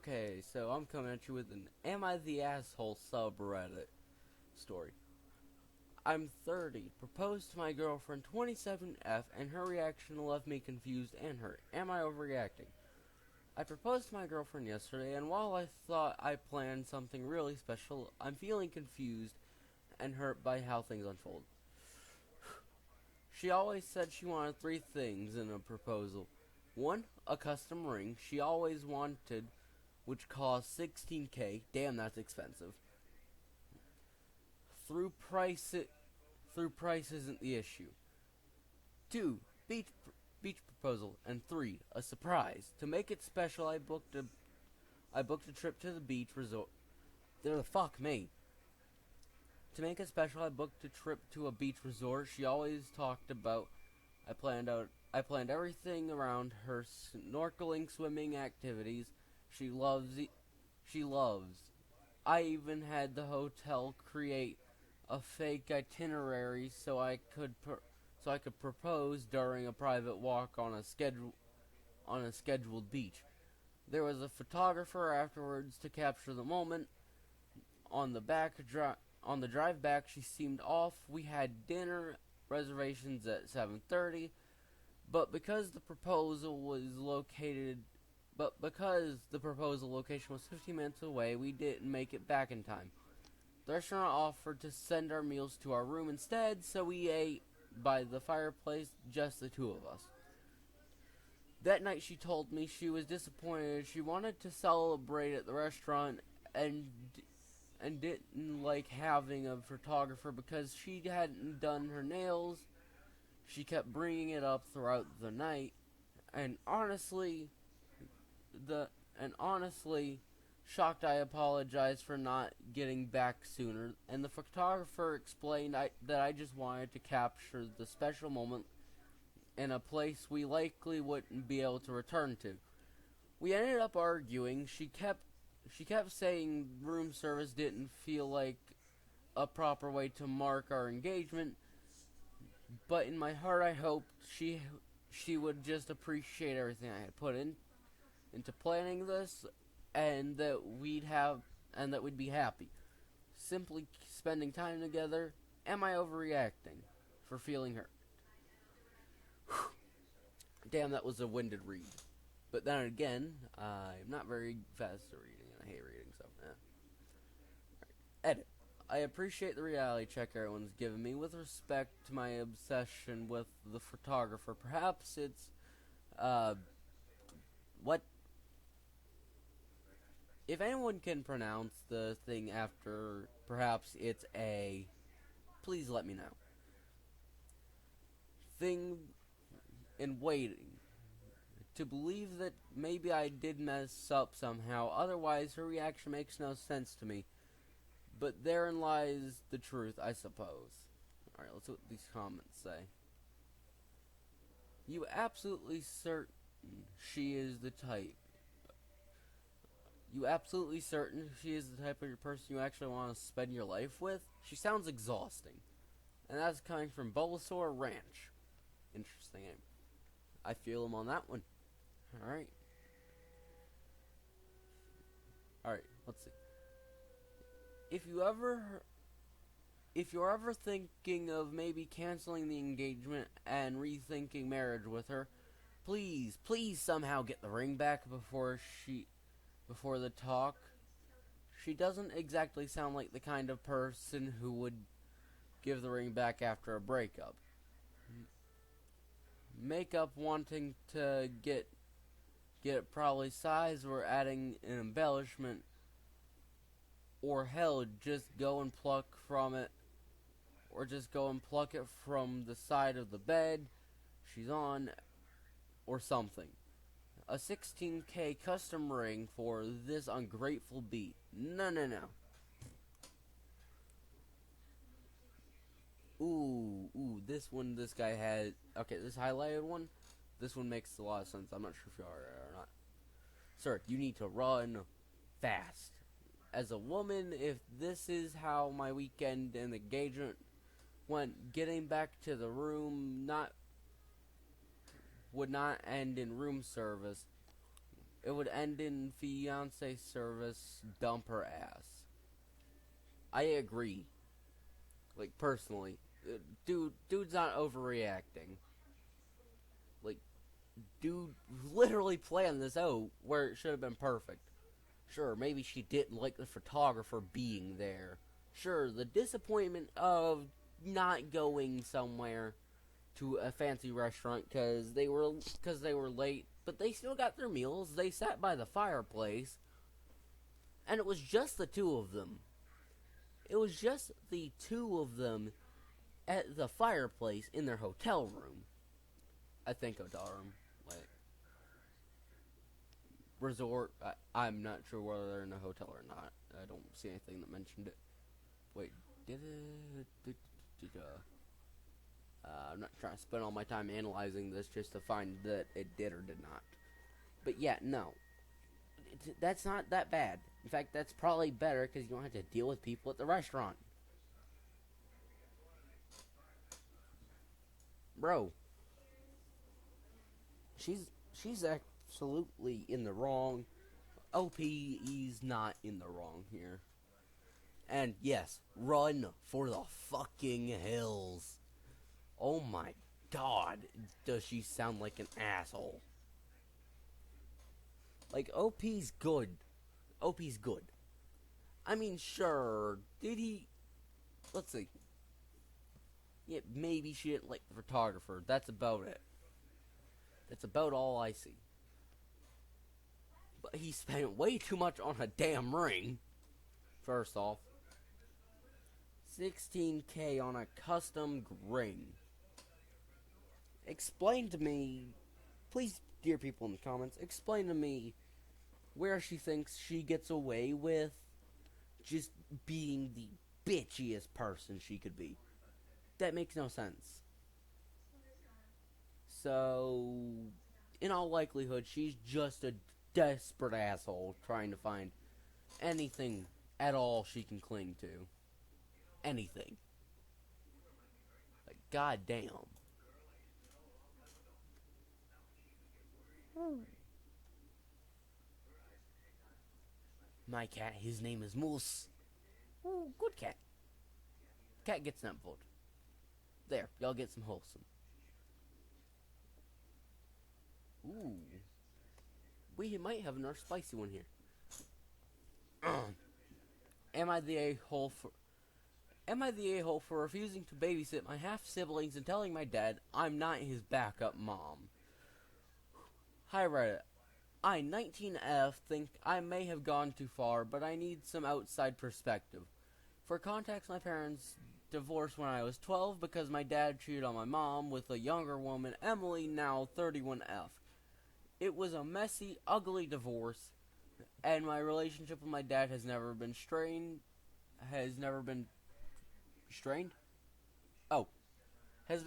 Okay, so I'm coming at you with an Am I the Asshole subreddit story. I'm 30, proposed to my girlfriend 27F, and her reaction left me confused and hurt. Am I overreacting? I proposed to my girlfriend yesterday, and while I thought I planned something really special, I'm feeling confused and hurt by how things unfold. She always said she wanted three things in a proposal. One, a custom ring she always wanted, which cost $16K. Damn, that's expensive. Through price isn't the issue. Two, beach proposal, and three, a surprise. To make it special, I booked a trip to the beach resort. Fuck me. To make it special, I booked a trip to a beach resort she always talked about. I planned everything around her: snorkeling, swimming activities. She loves. I even had the hotel create a fake itinerary so I could propose during a private walk on a scheduled beach. There was a photographer afterwards to capture the moment. On the drive back, she seemed off. We had dinner reservations at 7:30, but because the proposal location was 15 minutes away, we didn't make it back in time. The restaurant offered to send our meals to our room instead, so we ate by the fireplace, just the two of us. That night she told me she was disappointed. She wanted to celebrate at the restaurant and didn't like having a photographer because she hadn't done her nails. She kept bringing it up throughout the night, and honestly, shocked, I apologized for not getting back sooner, and the photographer explained that I just wanted to capture the special moment in a place we likely wouldn't be able to return to. We ended up arguing. She kept saying room service didn't feel like a proper way to mark our engagement, but in my heart I hoped she would just appreciate everything I had put into planning this, and that we'd be happy. Simply spending time together. Am I overreacting for feeling hurt? Damn, that was a winded read. But then again, I'm not very fast at reading, and I hate reading, so Edit. I appreciate the reality check everyone's given me with respect to my obsession with the photographer. Perhaps it's, what? If anyone can pronounce the thing after, perhaps it's a, please let me know. Thing in waiting. To believe that maybe I did mess up somehow, otherwise her reaction makes no sense to me. But therein lies the truth, I suppose. Alright, let's see what these comments say. You absolutely certain she is the type. You absolutely certain she is the type of person you actually want to spend your life with? She sounds exhausting. And that's coming from Bulbasaur Ranch. Interesting name. I feel him on that one. Alright. Alright, let's see. If you're ever thinking of maybe canceling the engagement and rethinking marriage with her, please somehow get the ring back before the talk. She doesn't exactly sound like the kind of person who would give the ring back after a breakup. Makeup wanting to get it probably size or adding an embellishment, or hell, just go and pluck it from the side of the bed she's on, or something. A $16K custom ring for this ungrateful beat. No. Ooh, this guy had, okay, this highlighted one, this one makes a lot of sense. I'm not sure if you are or not. Sir, you need to run fast. As a woman, if this is how my weekend and engagement went, getting back to the room would not end in room service. It would end in fiance service, dump her ass. I agree. Like, personally. Dude's not overreacting. Like, dude literally planned this out where it should have been perfect. Sure, maybe she didn't like the photographer being there. Sure, the disappointment of not going somewhere to a fancy restaurant because they were late, but they still got their meals. They sat by the fireplace, and it was just the two of them. It was just the two of them at the fireplace in their hotel room. I think hotel room, like resort. I'm not sure whether they're in a hotel or not. I don't see anything that mentioned it. Wait, did it? I'm not trying to spend all my time analyzing this just to find that it did or did not. But yeah, no. That's not that bad. In fact, that's probably better because you don't have to deal with people at the restaurant. Bro, she's absolutely in the wrong. OP is not in the wrong here. And yes, run for the fucking hills. Oh my god, does she sound like an asshole. Like, OP's good. OP's good. I mean, sure, did he... Let's see. Yeah, maybe she didn't like the photographer. That's about it. That's about all I see. But he spent way too much on a damn ring. First off. $16K on a custom ring. Explain to me, please, dear people in the comments, explain to me where she thinks she gets away with just being the bitchiest person she could be. That makes no sense. So, in all likelihood, she's just a desperate asshole trying to find anything at all she can cling to. Anything. Like, goddamn. My cat, his name is Moose. Ooh, good cat. Cat gets that vote. There, y'all get some wholesome. Ooh. We might have another spicy one here. Am I the a-hole for refusing to babysit my half-siblings and telling my dad I'm not his backup mom? Hi Reddit. I, 19F, think I may have gone too far, but I need some outside perspective. For context, my parents divorced when I was 12 because my dad cheated on my mom with a younger woman, Emily, now 31F. It was a messy, ugly divorce, and my relationship with my dad has never been strained. Has been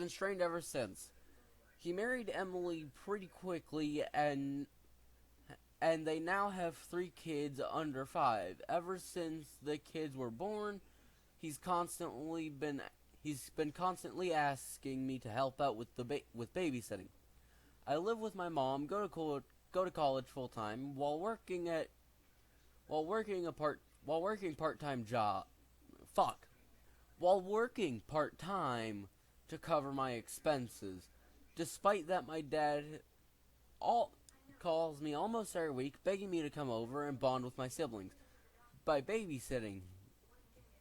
strained ever since. He married Emily pretty quickly, and they now have 3 kids under 5. Ever since the kids were born, he's been constantly asking me to help out with with babysitting. I live with my mom, go to college full time while working part-time job. While working part-time to cover my expenses. Despite that, my dad calls me almost every week, begging me to come over and bond with my siblings by babysitting.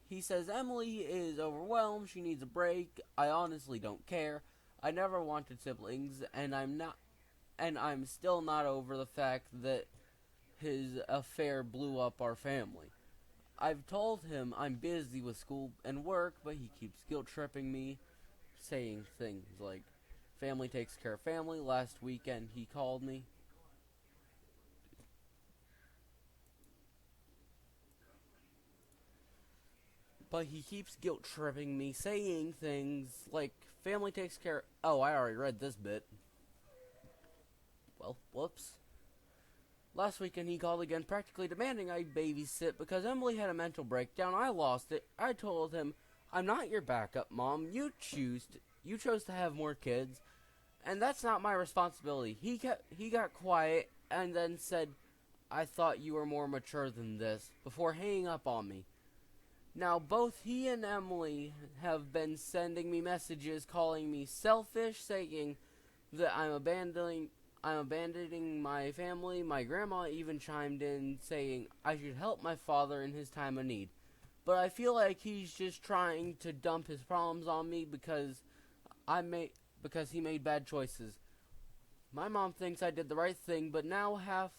He says Emily is overwhelmed, she needs a break. I honestly don't care. I never wanted siblings, and I'm still not over the fact that his affair blew up our family. I've told him I'm busy with school and work, but he keeps guilt-tripping me, saying things like, family takes care of family. Last weekend he called me. But he keeps guilt-tripping me, saying things like, family takes care... Oh, I already read this bit. Well, whoops. Last weekend he called again, practically demanding I babysit because Emily had a mental breakdown. I lost it. I told him, I'm not your backup mom. You chose to have more kids, and that's not my responsibility. He got quiet and then said, I thought you were more mature than this," before hanging up on me. Now, both he and Emily have been sending me messages calling me selfish, saying that I'm abandoning my family. My grandma even chimed in saying I should help my father in his time of need. But I feel like he's just trying to dump his problems on me because he made bad choices. My mom thinks I did the right thing, but now half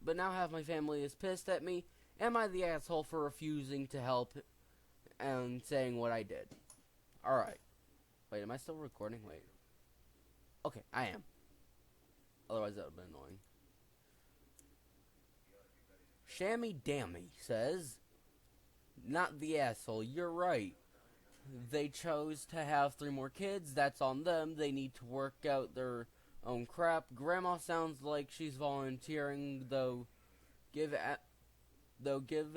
my family is pissed at me. Am I the asshole for refusing to help and saying what I did? Alright. Wait, am I still recording? Wait. Okay, I am. Otherwise that would have been annoying. Shammy Dammy says, "Not the asshole, you're right. They chose to have 3 more kids. That's on them. They need to work out their own crap. Grandma sounds like she's volunteering, though. Give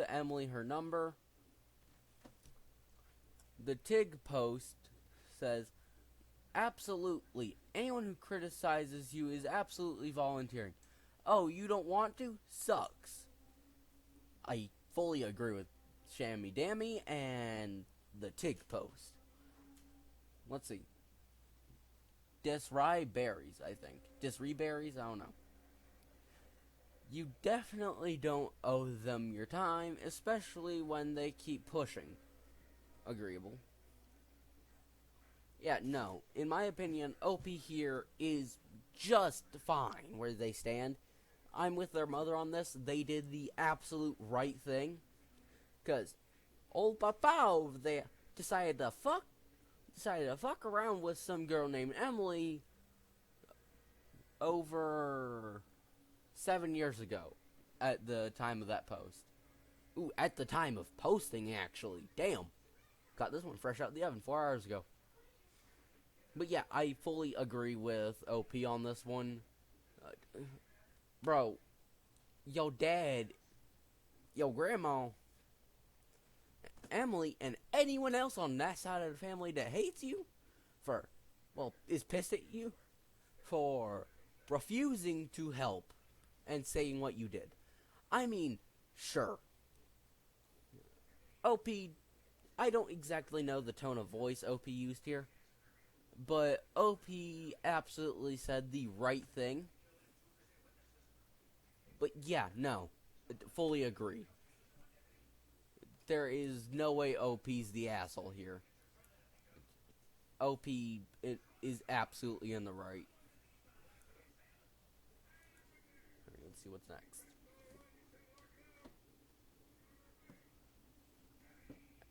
Emily her number." The Tig post says, "Absolutely. Anyone who criticizes you is absolutely volunteering. Oh, you don't want to? Sucks." I fully agree with Shammy Dammy and the Tig post. Let's see. Disrye Berries, I think. Disrye Berries? I don't know. "You definitely don't owe them your time, especially when they keep pushing." Agreeable. Yeah, no. In my opinion, OP here is just fine where they stand. I'm with their mother on this. They did the absolute right thing. Because old Papa over there decided to fuck around with some girl named Emily over 7 years ago at the time of that post. Ooh, at the time of posting, actually. Damn. Got this one fresh out the oven 4 hours ago. But yeah, I fully agree with OP on this one. Bro, your dad, your grandma, Emily, and anyone else on that side of the family that hates you is pissed at you for refusing to help and saying what you did. I mean, sure. OP, I don't exactly know the tone of voice OP used here, but OP absolutely said the right thing. But yeah, no, fully agree. There is no way OP's the asshole here. OP is absolutely in the right. Alright, let's see what's next.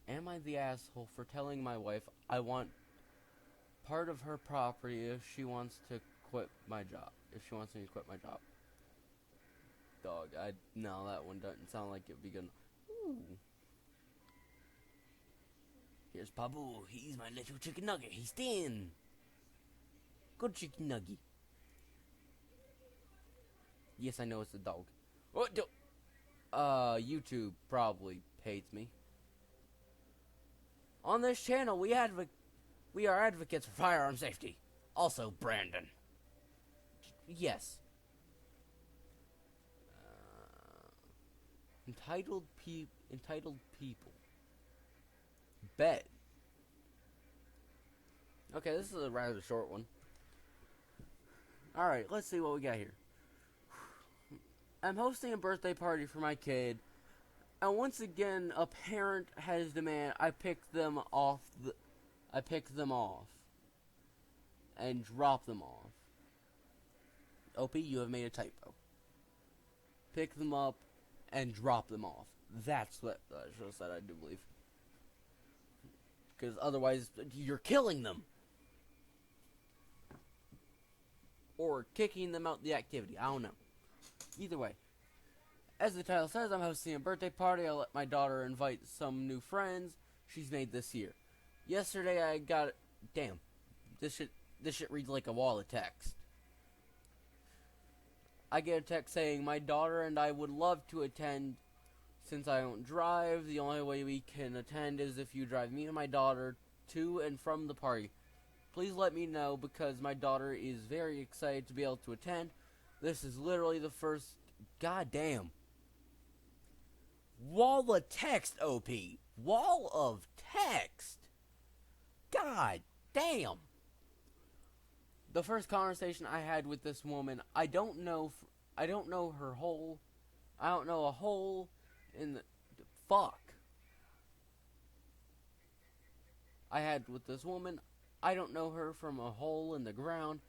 Am I the asshole for telling my wife I want part of her property if she wants to quit my job? If she wants me to quit my job. Dog, no, that one doesn't sound like it'd be good. Ooh. Here's Pabu. He's my little chicken nugget. He's thin. Good chicken nugget. Yes, I know it's a dog. What? YouTube probably hates me. On this channel, we are advocates for firearm safety. Also, Brandon. Yes. Entitled people. Bet. Okay, this is a rather short one. Alright, let's see what we got here. I'm hosting a birthday party for my kid, and once again, a parent has demanded I pick them off and drop them off. OP, you have made a typo. Pick them up and drop them off. That's what I should have said, I do believe. Because otherwise, you're killing them. Or kicking them out the activity. I don't know. Either way. As the title says, I'm hosting a birthday party. I'll let my daughter invite some new friends she's made this year. Yesterday I got... Damn. This shit reads like a wall of text. I get a text saying, my daughter and I would love to attend. Since I don't drive, the only way we can attend is if you drive me and my daughter to and from the party. Please let me know because my daughter is very excited to be able to attend. This is literally the first... God damn. Wall of text, OP. Wall of text. God damn. The first conversation I had with this woman, I don't know her whole, I don't know a hole in the, fuck. I had with this woman, I don't know her from a hole in the ground.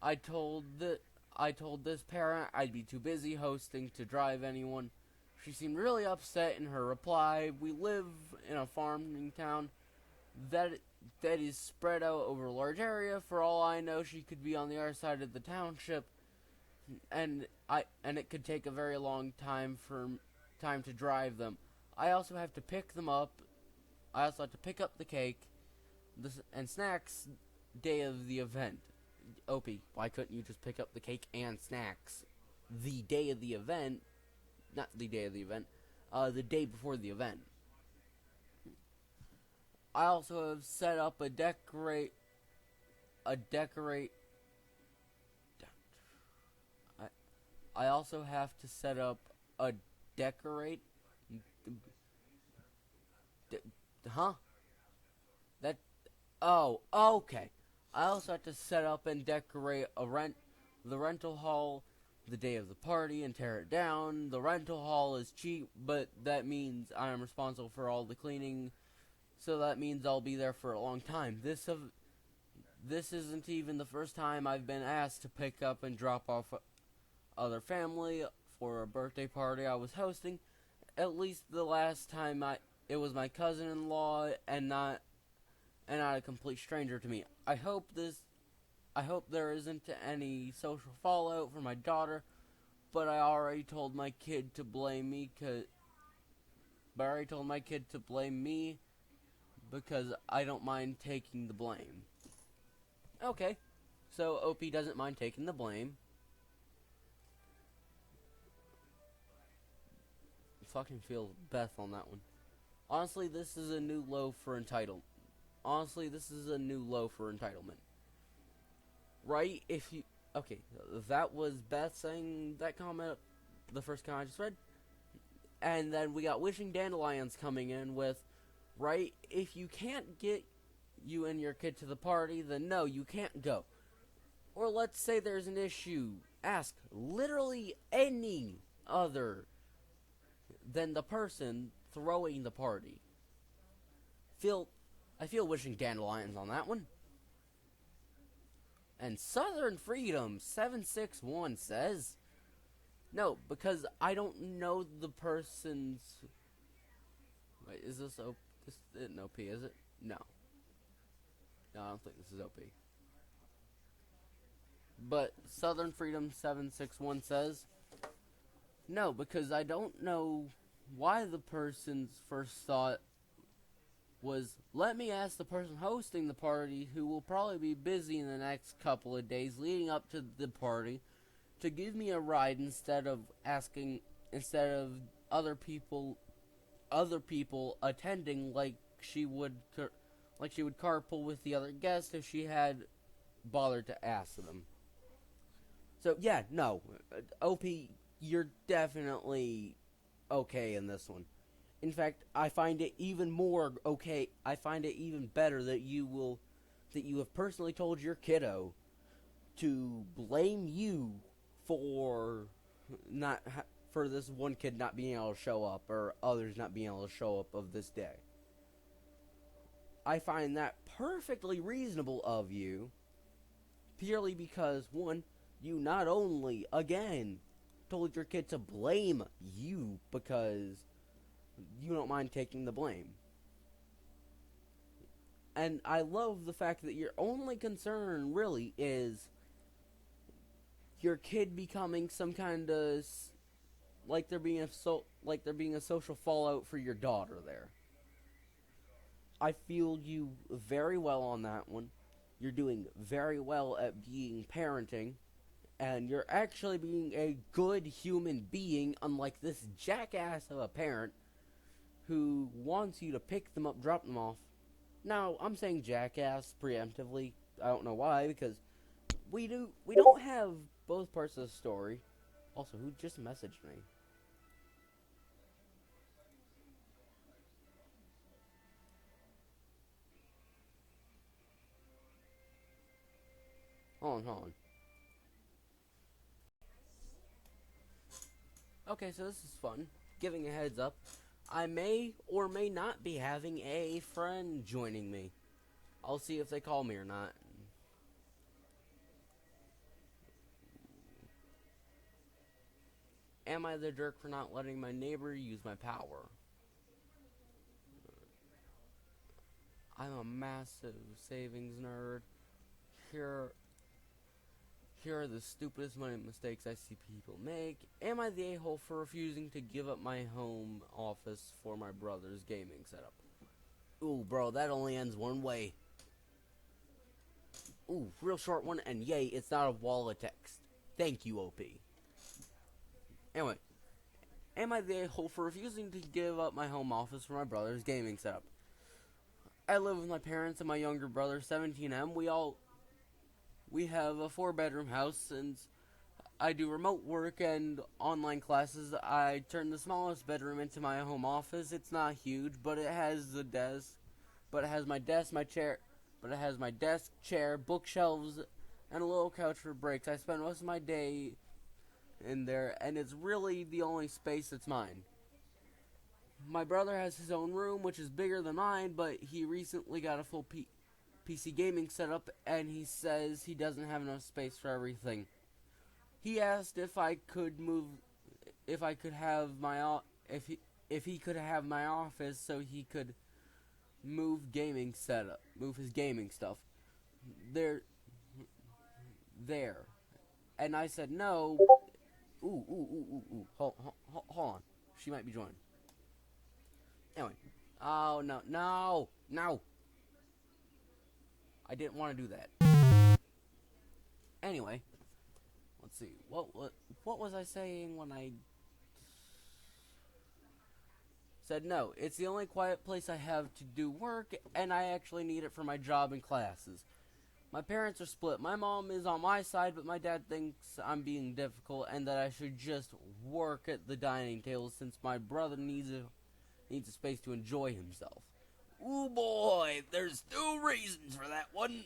I told this parent I'd be too busy hosting to drive anyone. She seemed really upset in her reply. We live in a farming town that is spread out over a large area. For all I know, she could be on the other side of the township, and it could take a very long time to drive them. I also have to pick them up. I also have to pick up the cake and snacks day of the event. Opie, why couldn't you just pick up the cake and snacks the day of the event? Not the day of the event, the day before the event. I also have set up a decorate. I also have to set up a decorate. Huh? That. Oh, okay. I also have to set up and decorate the rental hall the day of the party and tear it down. The rental hall is cheap, but that means I am responsible for all the cleaning. So that means I'll be there for a long time. This isn't even the first time I've been asked to pick up and drop off other family for a birthday party I was hosting. At least the last time it was my cousin-in-law and not a complete stranger to me. I hope there isn't any social fallout for my daughter, but I already told my kid to blame me because I don't mind taking the blame. Okay, so OP doesn't mind taking the blame. Fucking feel Beth on that one. Honestly, this is a new low for entitlement. Right? Okay, that was Beth saying that comment, the first comment I just read. And then we got Wishing Dandelions coming in with, right, if you can't get you and your kid to the party, then no, you can't go. Or let's say there's an issue. Ask literally any other than the person throwing the party. I feel Wishing Dandelions on that one. And Southern Freedom 761 says, no, because I don't know the person's. Wait, is this OP? This isn't OP, is it? No. No, I don't think this is OP. But Southern Freedom 761 says, no, because I don't know why the person's first thought was, let me ask the person hosting the party, who will probably be busy in the next couple of days leading up to the party, to give me a ride instead of other people attending like she would carpool with the other guests if she had bothered to ask them. So yeah, no, OP, you're definitely okay in this one. In fact, I find it even more okay. I find it even better that you have personally told your kiddo to blame you for this one kid not being able to show up, or others not being able to show up of this day. I find that perfectly reasonable of you, purely because, one, you not only, again, told your kid to blame you because you don't mind taking the blame. And I love the fact that your only concern really is your kid becoming some kind of like there being a social fallout for your daughter there. I feel you very well on that one. You're doing very well at being parenting, and you're actually being a good human being, unlike this jackass of a parent who wants you to pick them up, drop them off. Now, I'm saying jackass preemptively. I don't know why, because we don't have both parts of the story. Also, who just messaged me? Hold on. Okay, so this is fun. Giving a heads up. I may or may not be having a friend joining me. I'll see if they call me or not. Am I the jerk for not letting my neighbor use my power? I'm a massive savings nerd. Here, here are the stupidest money mistakes I see people make. Am I the a-hole for refusing to give up my home office for my brother's gaming setup? Ooh, bro, that only ends one way. Ooh, real short one, and yay, it's not a wall of text. Thank you, OP. Anyway, am I the a-hole for refusing to give up my home office for my brother's gaming setup? I live with my parents and my younger brother, 17M. We have a 4-bedroom house. Since I do remote work and online classes, I turn the smallest bedroom into my home office. It's not huge, but it has a desk. But it has my desk, my chair. But it has my desk, chair, bookshelves, and a little couch for breaks. I spend most of my day in there, and it's really the only space that's mine. My brother has his own room, which is bigger than mine, but he recently got a full PC gaming setup, and he says he doesn't have enough space for everything. He asked if I could move, if I could have my if he could have my office so he could move his gaming stuff there, and I said no. Ooh. Hold on. She might be joining. Anyway. Oh, no. I didn't want to do that. Anyway. Let's see. What was I saying when I said no? It's the only quiet place I have to do work, and I actually need it for my job and classes. My parents are split. My mom is on my side, but my dad thinks I'm being difficult and that I should just work at the dining table since my brother needs a space to enjoy himself. Ooh boy, there's 2 reasons for that one.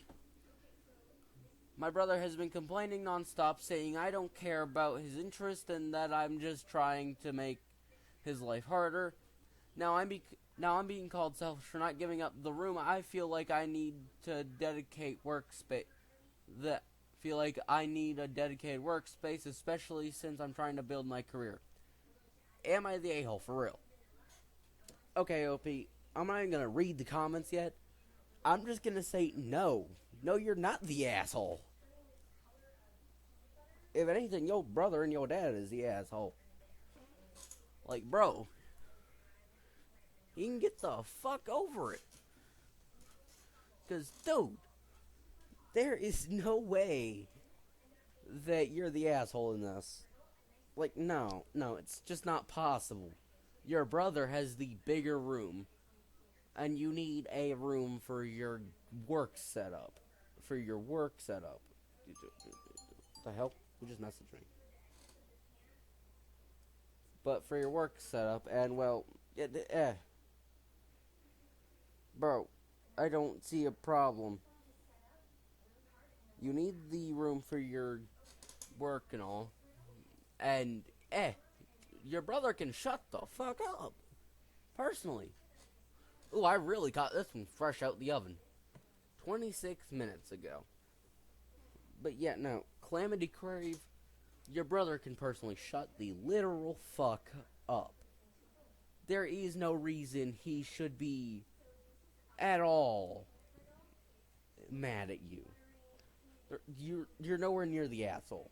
My brother has been complaining nonstop, saying I don't care about his interest and that I'm just trying to make his life harder. Now I'm being called selfish for not giving up the room. I feel like I need to dedicate workspace. I need a dedicated workspace, especially since I'm trying to build my career. Am I the a-hole for real? Okay, OP, I'm not even gonna read the comments yet. I'm just gonna say no. No, you're not the asshole. If anything, your brother and your dad is the asshole. Like, bro, you can get the fuck over it. Because, dude, there is no way that you're the asshole in this. Like, no, it's just not possible. Your brother has the bigger room, and you need a room for your work setup. The hell? Who just messaged me? But for your work setup, and well, bro, I don't see a problem. You need the room for your work and all, and your brother can shut the fuck up. Personally. Ooh, I really got this one fresh out the oven. 26 minutes ago. But yeah, no, Calamity Crave, your brother can personally shut the literal fuck up. There is no reason he should be at all mad at you. You're nowhere near the asshole.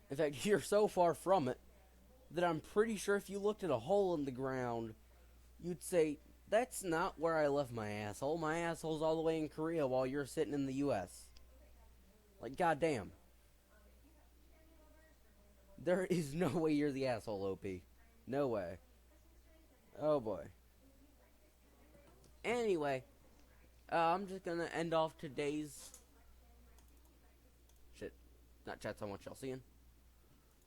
In fact, you're so far from it that I'm pretty sure if you looked at a hole in the ground, you'd say, that's not where I left my asshole. My asshole's all the way in Korea while you're sitting in the US. Like, goddamn. There is no way you're the asshole, OP. No way. Oh boy. Anyway, I'm just gonna end off today's... Shit. Not chat so much y'all seeing.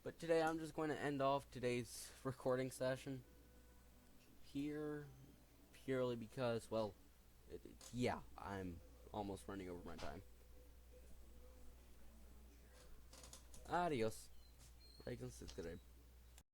But today I'm just going to end off today's recording session here, purely because, well, yeah, I'm almost running over my time. Adios. Like and subscribe.